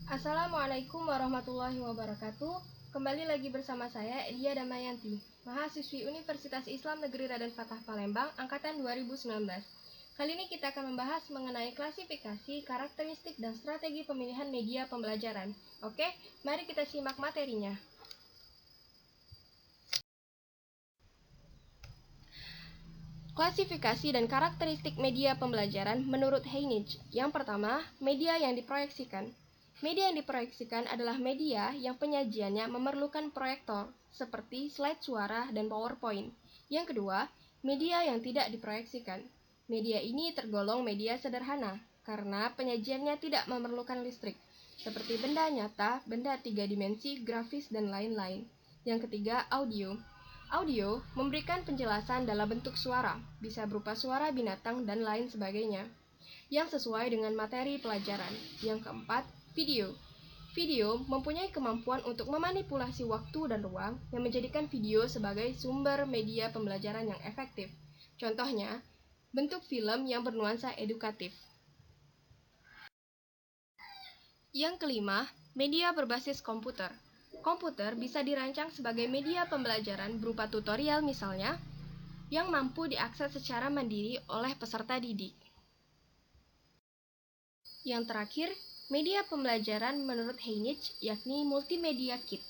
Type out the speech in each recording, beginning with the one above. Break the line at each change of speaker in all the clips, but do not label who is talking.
Assalamualaikum warahmatullahi wabarakatuh. Kembali lagi bersama saya Edia Damayanti, mahasiswi Universitas Islam Negeri Raden Fatah Palembang, angkatan 2019. Kali ini kita akan membahas mengenai klasifikasi, karakteristik, dan strategi pemilihan media pembelajaran. Oke, mari kita simak materinya. Klasifikasi dan karakteristik media pembelajaran menurut Heinisch. Yang pertama, media yang diproyeksikan. Media yang diproyeksikan adalah media yang penyajiannya memerlukan proyektor, seperti slide suara dan PowerPoint. Yang kedua, media yang tidak diproyeksikan. Media ini tergolong media sederhana, karena penyajiannya tidak memerlukan listrik, seperti benda nyata, benda 3 dimensi, grafis, dan lain-lain. Yang ketiga, audio. Audio memberikan penjelasan dalam bentuk suara, bisa berupa suara binatang dan lain sebagainya, yang sesuai dengan materi pelajaran. Yang keempat, video. Video mempunyai kemampuan untuk memanipulasi waktu dan ruang yang menjadikan video sebagai sumber media pembelajaran yang efektif. Contohnya, bentuk film yang bernuansa edukatif. Yang kelima, media berbasis komputer. Komputer bisa dirancang sebagai media pembelajaran berupa tutorial misalnya, yang mampu diakses secara mandiri oleh peserta didik. Yang terakhir, media pembelajaran menurut Heinisch yakni multimedia kit.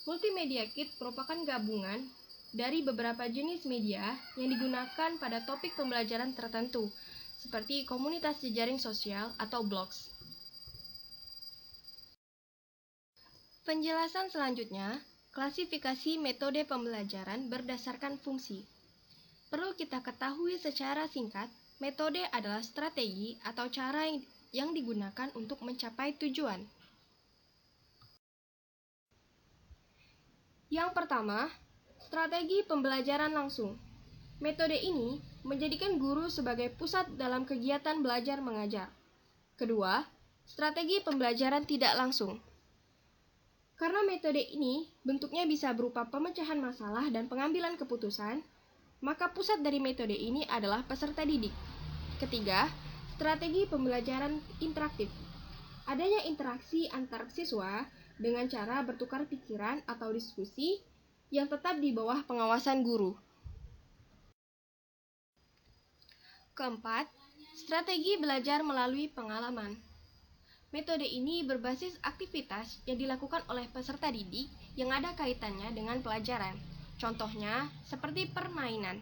Multimedia kit merupakan gabungan dari beberapa jenis media yang digunakan pada topik pembelajaran tertentu, seperti komunitas jejaring sosial atau blogs. Penjelasan selanjutnya, klasifikasi metode pembelajaran berdasarkan fungsi. Perlu kita ketahui secara singkat, metode adalah strategi atau cara yang digunakan untuk mencapai tujuan. Yang pertama, strategi pembelajaran langsung. Metode ini menjadikan guru sebagai pusat dalam kegiatan belajar mengajar. Kedua, strategi pembelajaran tidak langsung. Karena metode ini bentuknya bisa berupa pemecahan masalah dan pengambilan keputusan, maka pusat dari metode ini adalah peserta didik. Ketiga, strategi pembelajaran interaktif. Adanya interaksi antar siswa dengan cara bertukar pikiran atau diskusi yang tetap di bawah pengawasan guru. Keempat, strategi belajar melalui pengalaman. Metode ini berbasis aktivitas yang dilakukan oleh peserta didik yang ada kaitannya dengan pelajaran. Contohnya, seperti permainan.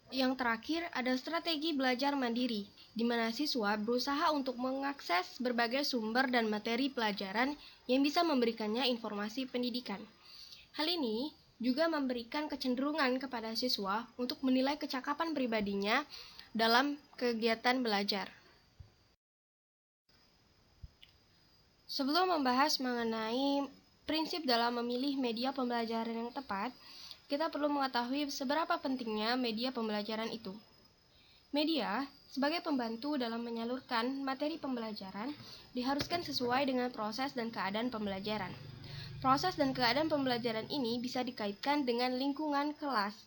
Yang terakhir, ada strategi belajar mandiri, di mana siswa berusaha untuk mengakses berbagai sumber dan materi pelajaran yang bisa memberikannya informasi pendidikan. Hal ini juga memberikan kecenderungan kepada siswa untuk menilai kecakapan pribadinya dalam kegiatan belajar. Sebelum membahas mengenai prinsip dalam memilih media pembelajaran yang tepat, kita perlu mengetahui seberapa pentingnya media pembelajaran itu. Media, sebagai pembantu dalam menyalurkan materi pembelajaran, diharuskan sesuai dengan proses dan keadaan pembelajaran. Proses dan keadaan pembelajaran ini bisa dikaitkan dengan lingkungan kelas.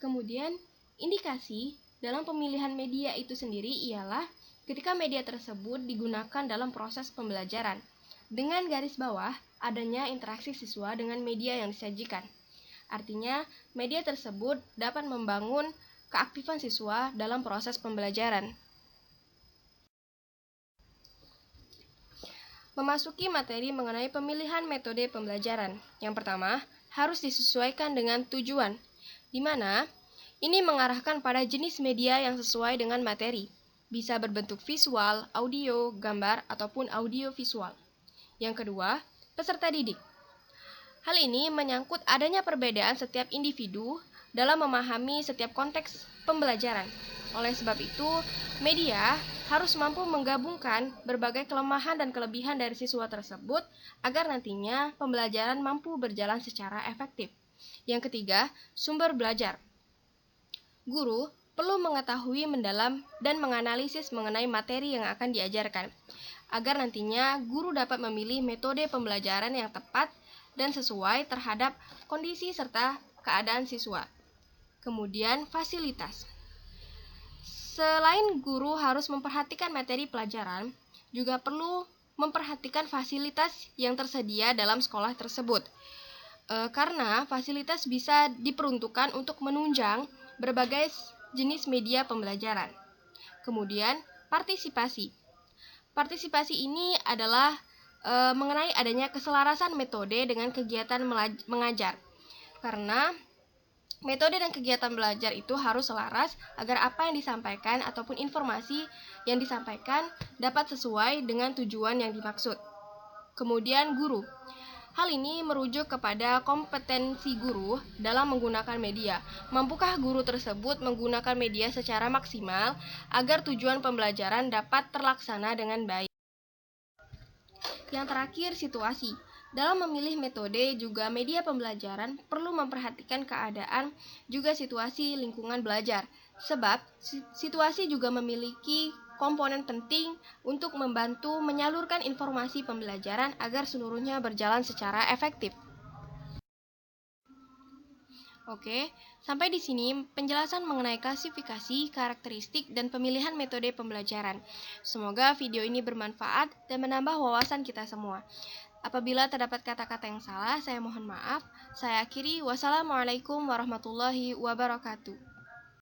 Kemudian, indikasi dalam pemilihan media itu sendiri ialah ketika media tersebut digunakan dalam proses pembelajaran, dengan garis bawah adanya interaksi siswa dengan media yang disajikan. Artinya, media tersebut dapat membangun keaktifan siswa dalam proses pembelajaran. Memasuki materi mengenai pemilihan metode pembelajaran. Yang pertama, harus disesuaikan dengan tujuan, di mana ini mengarahkan pada jenis media yang sesuai dengan materi. Bisa berbentuk visual, audio, gambar, ataupun audio visual. Yang kedua, peserta didik. Hal ini menyangkut adanya perbedaan setiap individu dalam memahami setiap konteks pembelajaran. Oleh sebab itu, media harus mampu menggabungkan berbagai kelemahan dan kelebihan dari siswa tersebut agar nantinya pembelajaran mampu berjalan secara efektif. Yang ketiga, sumber belajar. Guru perlu mengetahui mendalam dan menganalisis mengenai materi yang akan diajarkan, agar nantinya guru dapat memilih metode pembelajaran yang tepat dan sesuai terhadap kondisi serta keadaan siswa. Kemudian, fasilitas. Selain guru harus memperhatikan materi pelajaran, juga perlu memperhatikan fasilitas yang tersedia dalam sekolah tersebut. Karena fasilitas bisa diperuntukkan untuk menunjang berbagai jenis media pembelajaran. Kemudian, partisipasi. Partisipasi ini adalah mengenai adanya keselarasan metode dengan kegiatan mengajar. Karena metode dan kegiatan belajar itu harus selaras agar apa yang disampaikan ataupun informasi yang disampaikan dapat sesuai dengan tujuan yang dimaksud. Kemudian guru. Hal ini merujuk kepada kompetensi guru dalam menggunakan media. Mampukah guru tersebut menggunakan media secara maksimal agar tujuan pembelajaran dapat terlaksana dengan baik. Yang terakhir, situasi. Dalam memilih metode juga media pembelajaran perlu memperhatikan keadaan juga situasi lingkungan belajar. Sebab situasi juga memiliki komponen penting untuk membantu menyalurkan informasi pembelajaran agar seluruhnya berjalan secara efektif. Oke, sampai di sini penjelasan mengenai klasifikasi, karakteristik, dan pemilihan metode pembelajaran. Semoga video ini bermanfaat dan menambah wawasan kita semua. Apabila terdapat kata-kata yang salah, saya mohon maaf. Saya akhiri, wassalamualaikum warahmatullahi wabarakatuh.